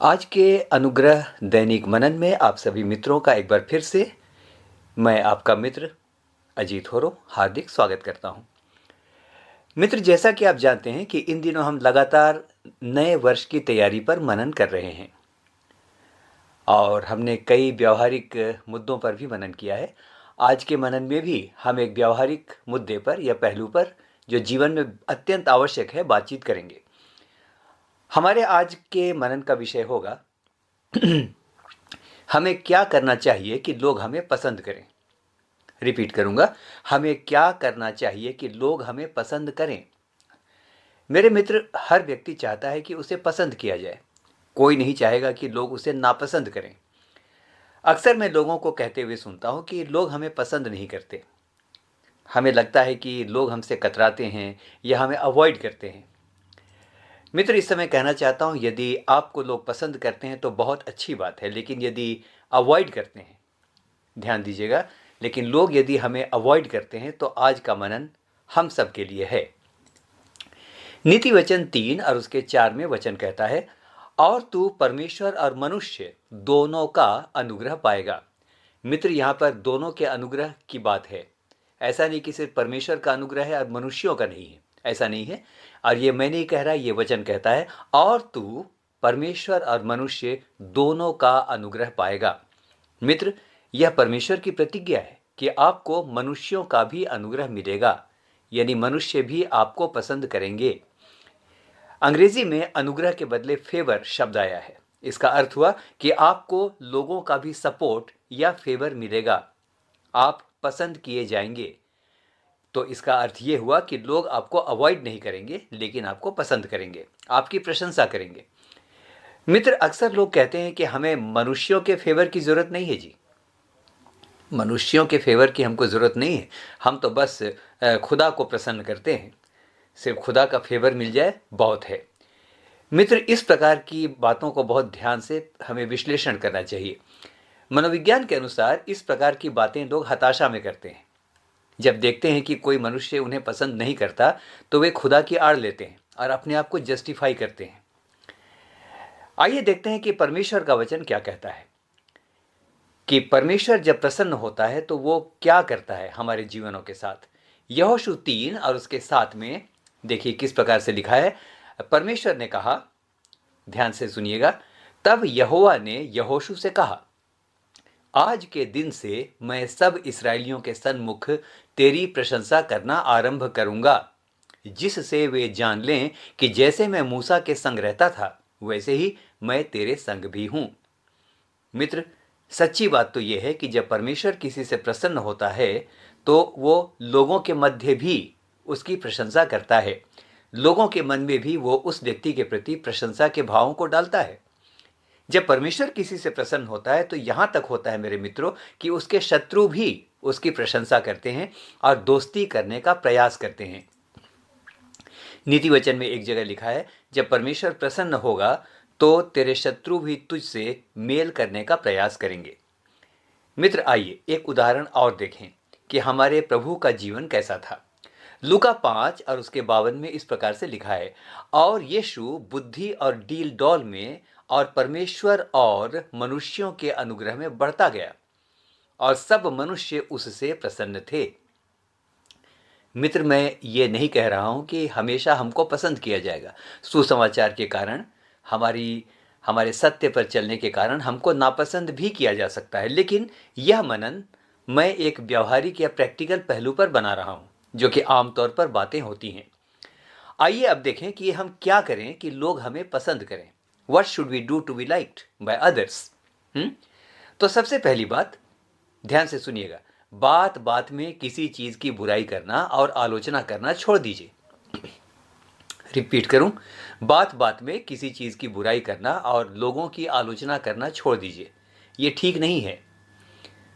आज के अनुग्रह दैनिक मनन में आप सभी मित्रों का एक बार फिर से मैं आपका मित्र अजीत होरो हार्दिक स्वागत करता हूं। मित्र, जैसा कि आप जानते हैं कि इन दिनों हम लगातार नए वर्ष की तैयारी पर मनन कर रहे हैं और हमने कई व्यावहारिक मुद्दों पर भी मनन किया है। आज के मनन में भी हम एक व्यावहारिक मुद्दे पर या पहलू पर जो जीवन में अत्यंत आवश्यक है बातचीत करेंगे। हमारे आज के मनन का विषय होगा हमें क्या करना चाहिए कि लोग हमें पसंद करें। रिपीट करूंगा, हमें क्या करना चाहिए कि लोग हमें पसंद करें। मेरे मित्र, हर व्यक्ति चाहता है कि उसे पसंद किया जाए। कोई नहीं चाहेगा कि लोग उसे नापसंद करें। अक्सर मैं लोगों को कहते हुए सुनता हूं कि लोग हमें पसंद नहीं करते। हमें लगता है कि लोग हमसे कतराते हैं या हमें अवॉइड करते हैं। मित्र, इस समय कहना चाहता हूं, यदि आपको लोग पसंद करते हैं तो बहुत अच्छी बात है, लेकिन यदि अवॉइड करते हैं, ध्यान दीजिएगा, लेकिन लोग यदि हमें अवॉइड करते हैं तो आज का मनन हम सब के लिए है। नीति वचन 3 और उसके 4 में वचन कहता है, और तू परमेश्वर और मनुष्य दोनों का अनुग्रह पाएगा। मित्र, यहाँ पर दोनों के अनुग्रह की बात है। ऐसा नहीं कि सिर्फ परमेश्वर का अनुग्रह है और मनुष्यों का नहीं है, ऐसा नहीं है। और ये मैं नहीं कह रहा, ये वचन कहता है, और तू परमेश्वर और मनुष्य दोनों का अनुग्रह पाएगा। मित्र, यह परमेश्वर की प्रतिज्ञा है कि आपको मनुष्यों का भी अनुग्रह मिलेगा, यानी मनुष्य भी आपको पसंद करेंगे। अंग्रेजी में अनुग्रह के बदले फेवर शब्द आया है। इसका अर्थ हुआ कि आपको लोगों का भी सपोर्ट या फेवर मिलेगा, आप पसंद किए जाएंगे। तो इसका अर्थ ये हुआ कि लोग आपको अवॉइड नहीं करेंगे, लेकिन आपको पसंद करेंगे, आपकी प्रशंसा करेंगे। मित्र, अक्सर लोग कहते हैं कि हमें मनुष्यों के फेवर की जरूरत नहीं है। जी, मनुष्यों के फेवर की हमको ज़रूरत नहीं है। हम तो बस खुदा को प्रसन्न करते हैं, सिर्फ खुदा का फेवर मिल जाए बहुत है। मित्र, इस प्रकार की बातों को बहुत ध्यान से हमें विश्लेषण करना चाहिए। मनोविज्ञान के अनुसार इस प्रकार की बातें लोग हताशा में करते हैं। जब देखते हैं कि कोई मनुष्य उन्हें पसंद नहीं करता तो वे खुदा की आड़ लेते हैं और अपने आप को जस्टिफाई करते हैं। आइए देखते हैं कि परमेश्वर का वचन क्या कहता है कि परमेश्वर जब प्रसन्न होता है तो वो क्या करता है हमारे जीवनों के साथ। यहोशू 3 और उसके 7 में देखिए किस प्रकार से लिखा है। परमेश्वर ने कहा, ध्यान से सुनिएगा, तब यहोवा ने यहोशू से कहा, आज के दिन से मैं सब इस्राएलियों के सन्मुख तेरी प्रशंसा करना आरंभ करूंगा, जिससे वे जान लें कि जैसे मैं मूसा के संग रहता था वैसे ही मैं तेरे संग भी हूं। मित्र, सच्ची बात तो यह है कि जब परमेश्वर किसी से प्रसन्न होता है तो वो लोगों के मध्य भी उसकी प्रशंसा करता है। लोगों के मन में भी वो उस व्यक्ति के प्रति प्रशंसा के भावों को डालता है। जब परमेश्वर किसी से प्रसन्न होता है तो यहां तक होता है मेरे मित्रों कि उसके शत्रु भी उसकी प्रशंसा करते हैं और दोस्ती करने का प्रयास करते हैं। नीति वचन में एक जगह लिखा है, जब परमेश्वर प्रसन्न होगा तो तेरे शत्रु भी तुझसे मेल करने का प्रयास करेंगे। मित्र, आइए एक उदाहरण और देखें कि हमारे प्रभु का जीवन कैसा था। लूका 5 और उसके 52 में इस प्रकार से लिखा है, और यीशु बुद्धि और डील डौल में और परमेश्वर और मनुष्यों के अनुग्रह में बढ़ता गया और सब मनुष्य उससे प्रसन्न थे। मित्र, मैं ये नहीं कह रहा हूं कि हमेशा हमको पसंद किया जाएगा। सुसमाचार के कारण, हमारे सत्य पर चलने के कारण हमको नापसंद भी किया जा सकता है, लेकिन यह मनन मैं एक व्यावहारिक या प्रैक्टिकल पहलू पर बना रहा हूं, जो कि आमतौर पर बातें होती हैं। आइए अब देखें कि हम क्या करें कि लोग हमें पसंद करें। What should we do to be liked by others? तो सबसे पहली बात, ध्यान से सुनिएगा, बात बात में किसी चीज की बुराई करना और आलोचना करना छोड़ दीजिए। रिपीट करूं, बात बात में किसी चीज की बुराई करना और लोगों की आलोचना करना छोड़ दीजिए। ये ठीक नहीं है।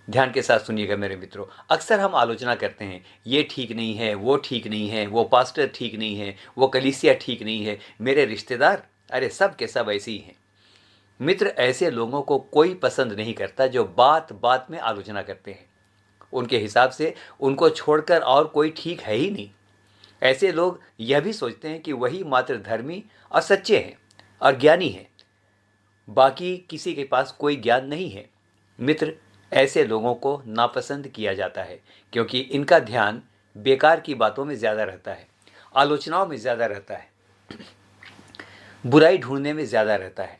ध्यान के साथ सुनिएगा मेरे मित्रों, अक्सर हम आलोचना करते हैं, ये ठीक नहीं है, वो ठीक नहीं है, वो पास्टर ठीक नहीं है, वो कलीसिया ठीक नहीं है, मेरे रिश्तेदार, अरे सब के सब ऐसे ही हैं। मित्र, ऐसे लोगों को कोई पसंद नहीं करता जो बात बात में आलोचना करते हैं। उनके हिसाब से उनको छोड़कर और कोई ठीक है ही नहीं। ऐसे लोग यह भी सोचते हैं कि वही मात्र धर्मी और सच्चे हैं और ज्ञानी हैं। बाकी किसी के पास कोई ज्ञान नहीं है। मित्र, ऐसे लोगों को नापसंद किया जाता है क्योंकि इनका ध्यान बेकार की बातों में ज़्यादा रहता है, आलोचनाओं में ज़्यादा रहता है, बुराई ढूंढने में ज़्यादा रहता है।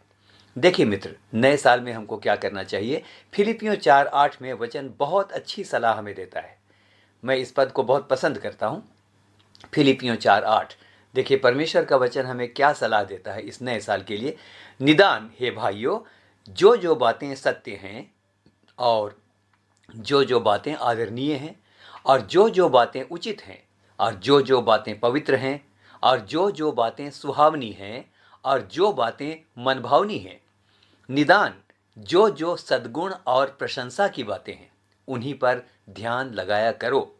देखिए मित्र, नए साल में हमको क्या करना चाहिए? फिलिपियों 4:8 में वचन बहुत अच्छी सलाह हमें देता है। मैं इस पद को बहुत पसंद करता हूँ। फिलिपियों 4:8, देखिए परमेश्वर का वचन हमें क्या सलाह देता है इस नए साल के लिए। निदान हे भाइयों, जो जो बातें सत्य हैं और जो जो बातें आदरणीय हैं और जो जो बातें उचित हैं और जो जो बातें पवित्र हैं और जो जो बातें सुहावनी हैं और जो बातें मनभावनी हैं, निदान जो जो सद्गुण और प्रशंसा की बातें हैं, उन्हीं पर ध्यान लगाया करो।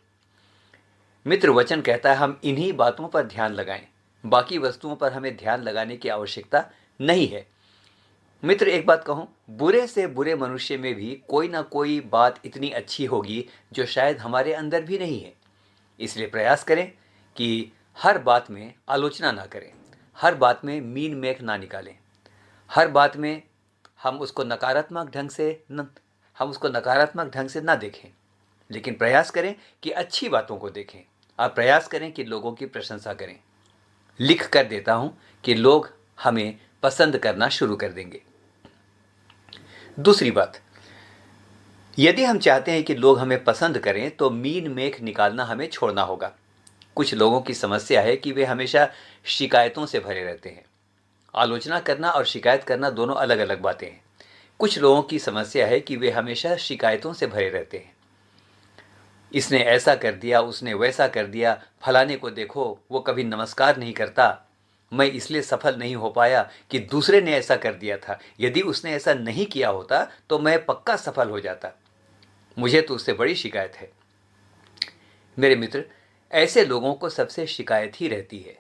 मित्र, वचन कहता है हम इन्हीं बातों पर ध्यान लगाएं, बाकी वस्तुओं पर हमें ध्यान लगाने की आवश्यकता नहीं है। मित्र, एक बात कहूं, बुरे से बुरे मनुष्य में भी कोई ना कोई बात इतनी अच्छी होगी जो शायद हमारे अंदर भी नहीं है। इसलिए प्रयास करें कि हर बात में आलोचना ना करें, हर बात में मीन मेख ना निकालें, हर बात में हम उसको नकारात्मक ढंग से ना देखें, लेकिन प्रयास करें कि अच्छी बातों को देखें और प्रयास करें कि लोगों की प्रशंसा करें। लिख कर देता हूं कि लोग हमें पसंद करना शुरू कर देंगे। दूसरी बात, यदि हम चाहते हैं कि लोग हमें पसंद करें तो मीन मेख निकालना हमें छोड़ना होगा। कुछ लोगों की समस्या है कि वे हमेशा शिकायतों से भरे रहते हैं। आलोचना करना और शिकायत करना दोनों अलग अलग बातें हैं। कुछ लोगों की समस्या है कि वे हमेशा शिकायतों से भरे रहते हैं। इसने ऐसा कर दिया, उसने वैसा कर दिया, फलाने को देखो वो कभी नमस्कार नहीं करता, मैं इसलिए सफल नहीं हो पाया कि दूसरे ने ऐसा कर दिया था, यदि उसने ऐसा नहीं किया होता तो मैं पक्का सफल हो जाता, मुझे तो उससे बड़ी शिकायत है। मेरे मित्र, ऐसे लोगों को सबसे शिकायत ही रहती है।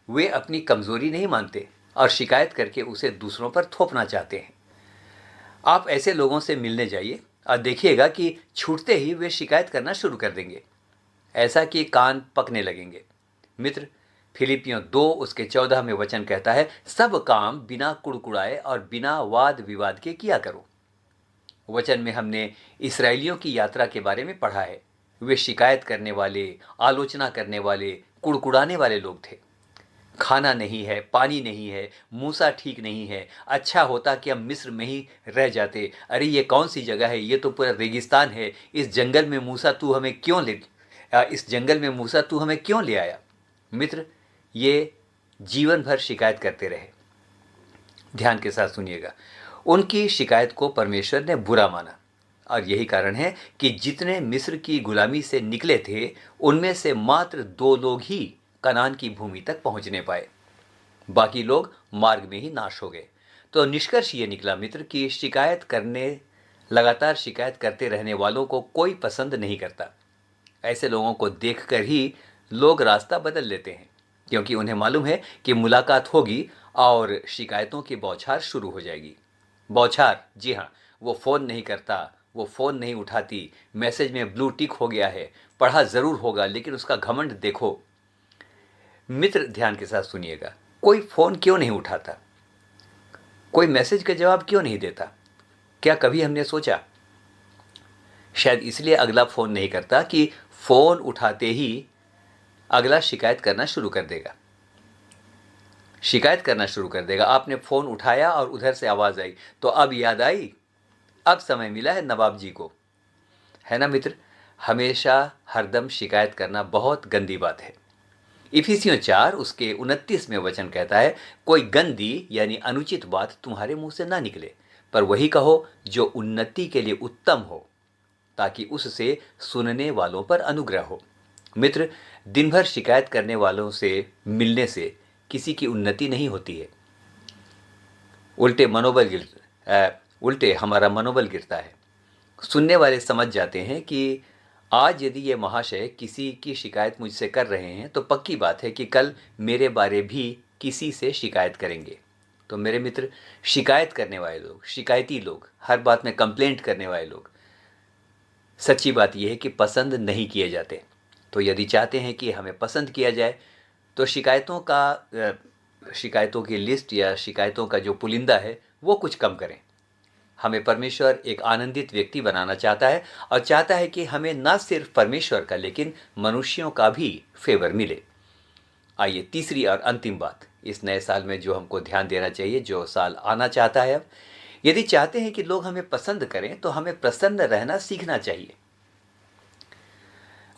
वे अपनी कमजोरी नहीं मानते और शिकायत करके उसे दूसरों पर थोपना चाहते हैं। आप ऐसे लोगों से मिलने जाइए और देखिएगा कि छूटते ही वे शिकायत करना शुरू कर देंगे, ऐसा कि कान पकने लगेंगे। मित्र, फिलिपियों 2:14 में वचन कहता है, सब काम बिना कुड़कुड़ाए और बिना वाद विवाद के किया करो। वचन में हमने इस्राएलियों की यात्रा के बारे में पढ़ा है। वे शिकायत करने वाले, आलोचना करने वाले, कुड़कुड़ाने वाले लोग थे। खाना नहीं है, पानी नहीं है, मूसा ठीक नहीं है, अच्छा होता कि हम मिस्र में ही रह जाते, अरे ये कौन सी जगह है, ये तो पूरा रेगिस्तान है, इस जंगल में मूसा तू हमें क्यों ले आया। मित्र, ये जीवन भर शिकायत करते रहे। ध्यान के साथ सुनिएगा, उनकी शिकायत को परमेश्वर ने बुरा माना और यही कारण है कि जितने मिस्र की गुलामी से निकले थे उनमें से मात्र 2 लोग ही कनान की भूमि तक पहुंचने पाए, बाकी लोग मार्ग में ही नाश हो गए। तो निष्कर्ष ये निकला मित्र कि लगातार शिकायत करते रहने वालों को कोई पसंद नहीं करता। ऐसे लोगों को देखकर ही लोग रास्ता बदल लेते हैं, क्योंकि उन्हें मालूम है कि मुलाकात होगी और शिकायतों की बौछार शुरू हो जाएगी। बौछार, जी हाँ, वो फ़ोन नहीं करता, वो फ़ोन नहीं उठाती, मैसेज में ब्लू टिक हो गया है, पढ़ा ज़रूर होगा लेकिन उसका घमंड देखो। मित्र, ध्यान के साथ सुनिएगा, कोई फ़ोन क्यों नहीं उठाता, कोई मैसेज का जवाब क्यों नहीं देता? क्या कभी हमने सोचा? शायद इसलिए अगला फ़ोन नहीं करता कि फ़ोन उठाते ही अगला शिकायत करना शुरू कर देगा। आपने फ़ोन उठाया और उधर से आवाज़ आई तो अब याद आई, अब समय मिला है नवाब जी को, है ना मित्र? हमेशा हरदम शिकायत करना बहुत गंदी बात है। इफिसियों 4:29 में वचन कहता है, कोई गंदी यानी अनुचित बात तुम्हारे मुंह से ना निकले, पर वही कहो जो उन्नति के लिए उत्तम हो, ताकि उससे सुनने वालों पर अनुग्रह हो। मित्र, दिन भर शिकायत करने वालों से मिलने से किसी की उन्नति नहीं होती है, उल्टे हमारा मनोबल गिरता है। सुनने वाले समझ जाते हैं कि आज यदि ये महाशय किसी की शिकायत मुझसे कर रहे हैं तो पक्की बात है कि कल मेरे बारे भी किसी से शिकायत करेंगे। तो मेरे मित्र, शिकायत करने वाले लोग, शिकायती लोग, हर बात में कंप्लेंट करने वाले लोग, सच्ची बात यह है कि पसंद नहीं किए जाते। तो यदि चाहते हैं कि हमें पसंद किया जाए तो शिकायतों का शिकायतों की लिस्ट या शिकायतों का जो पुलिंदा है वो कुछ कम करें। हमें परमेश्वर एक आनंदित व्यक्ति बनाना चाहता है और चाहता है कि हमें न सिर्फ परमेश्वर का लेकिन मनुष्यों का भी फेवर मिले। आइए तीसरी और अंतिम बात इस नए साल में जो हमको ध्यान देना चाहिए, जो साल आना चाहता है अब, यदि चाहते हैं कि लोग हमें पसंद करें तो हमें प्रसन्न रहना सीखना चाहिए।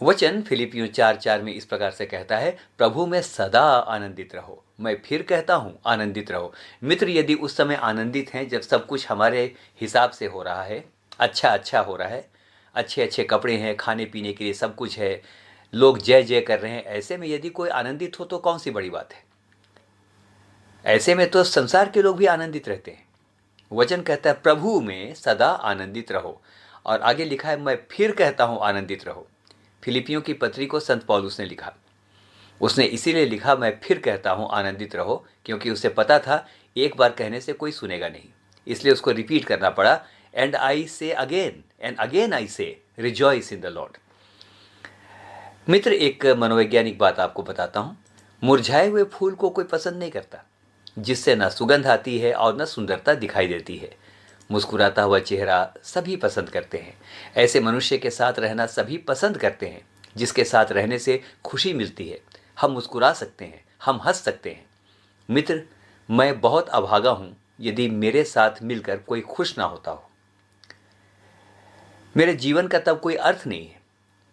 वचन फिलिपियों 4:4 में इस प्रकार से कहता है, प्रभु में सदा आनंदित रहो। मैं फिर कहता हूं, आनंदित रहो। मित्र, यदि उस समय आनंदित हैं जब सब कुछ हमारे हिसाब से हो रहा है, अच्छा हो रहा है, अच्छे अच्छे कपड़े हैं, खाने पीने के लिए सब कुछ है, लोग जय जय कर रहे हैं, ऐसे में यदि कोई आनंदित हो तो कौन सी बड़ी बात है। ऐसे में तो संसार के लोग भी आनंदित रहते हैं। वचन कहता है प्रभु में सदा आनंदित रहो, और आगे लिखा है मैं फिर कहता हूं आनंदित रहो। फिलिपियों की पत्री को संत पौलुस ने लिखा। उसने इसीलिए लिखा मैं फिर कहता हूं आनंदित रहो, क्योंकि उसे पता था एक बार कहने से कोई सुनेगा नहीं, इसलिए उसको रिपीट करना पड़ा। एंड आई से अगेन एंड अगेन आई से रिजॉइस इन द लॉर्ड। मित्र, एक मनोवैज्ञानिक बात आपको बताता हूं। मुरझाए हुए फूल को कोई पसंद नहीं करता, जिससे न सुगंध आती है और न सुंदरता दिखाई देती है। मुस्कुराता हुआ चेहरा सभी पसंद करते हैं। ऐसे मनुष्य के साथ रहना सभी पसंद करते हैं, जिसके साथ रहने से खुशी मिलती है। हम मुस्कुरा सकते हैं, हम हंस सकते हैं। मित्र, मैं बहुत अभागा हूं यदि मेरे साथ मिलकर कोई खुश ना होता हो। मेरे जीवन का तब कोई अर्थ नहीं है,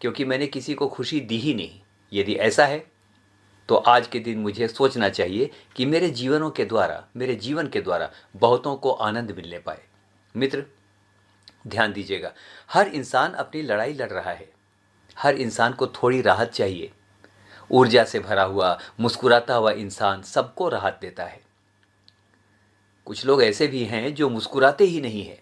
क्योंकि मैंने किसी को खुशी दी ही नहीं। यदि ऐसा है तो आज के दिन मुझे सोचना चाहिए कि मेरे जीवन के द्वारा बहुतों को आनंद मिलने पाए। मित्र, ध्यान दीजिएगा, हर इंसान अपनी लड़ाई लड़ रहा है। हर इंसान को थोड़ी राहत चाहिए। ऊर्जा से भरा हुआ मुस्कुराता हुआ इंसान सबको राहत देता है। कुछ लोग ऐसे भी हैं जो मुस्कुराते ही नहीं है,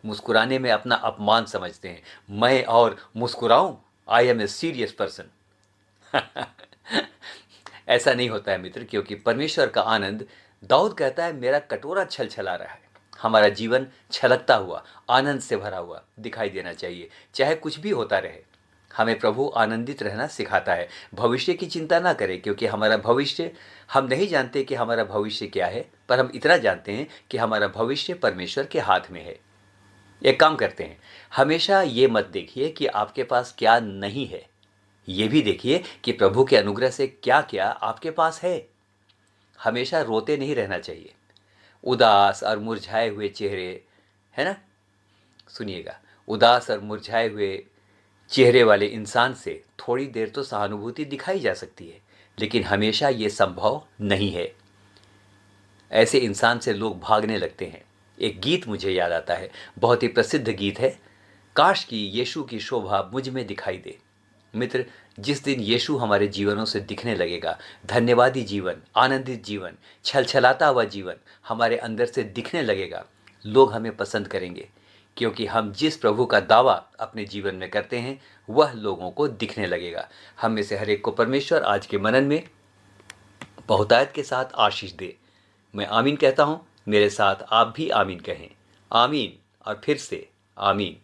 मुस्कुराने में अपना अपमान समझते हैं। मैं और मुस्कुराऊं, I am a serious person. ऐसा नहीं होता है मित्र, क्योंकि परमेश्वर का आनंद, दाऊद कहता है मेरा कटोरा छल छला रहा है। हमारा जीवन छलकता हुआ, आनंद से भरा हुआ दिखाई देना चाहिए, चाहे कुछ भी होता रहे। हमें प्रभु आनंदित रहना सिखाता है। भविष्य की चिंता ना करें, क्योंकि हमारा भविष्य, हम नहीं जानते कि हमारा भविष्य क्या है, पर हम इतना जानते हैं कि हमारा भविष्य परमेश्वर के हाथ में है। एक काम करते हैं, हमेशा ये मत देखिए कि आपके पास क्या नहीं है, ये भी देखिए कि प्रभु के अनुग्रह से क्या क्या आपके पास है। हमेशा रोते नहीं रहना चाहिए। उदास और मुरझाए हुए चेहरे, है ना, सुनिएगा, उदास और मुरझाए हुए चेहरे वाले इंसान से थोड़ी देर तो सहानुभूति दिखाई जा सकती है, लेकिन हमेशा ये संभव नहीं है। ऐसे इंसान से लोग भागने लगते हैं। एक गीत मुझे याद आता है, बहुत ही प्रसिद्ध गीत है, काश कि यीशु की शोभा मुझ में दिखाई दे। मित्र, जिस दिन यीशु हमारे जीवनों से दिखने लगेगा, धन्यवादी जीवन, आनंदित जीवन, छलछलाता हुआ जीवन हमारे अंदर से दिखने लगेगा, लोग हमें पसंद करेंगे, क्योंकि हम जिस प्रभु का दावा अपने जीवन में करते हैं वह लोगों को दिखने लगेगा। हम में से हर एक को परमेश्वर आज के मनन में बहुतायत के साथ आशीष दे। मैं आमीन कहता हूँ, मेरे साथ आप भी आमीन कहें। आमीन और फिर से आमीन।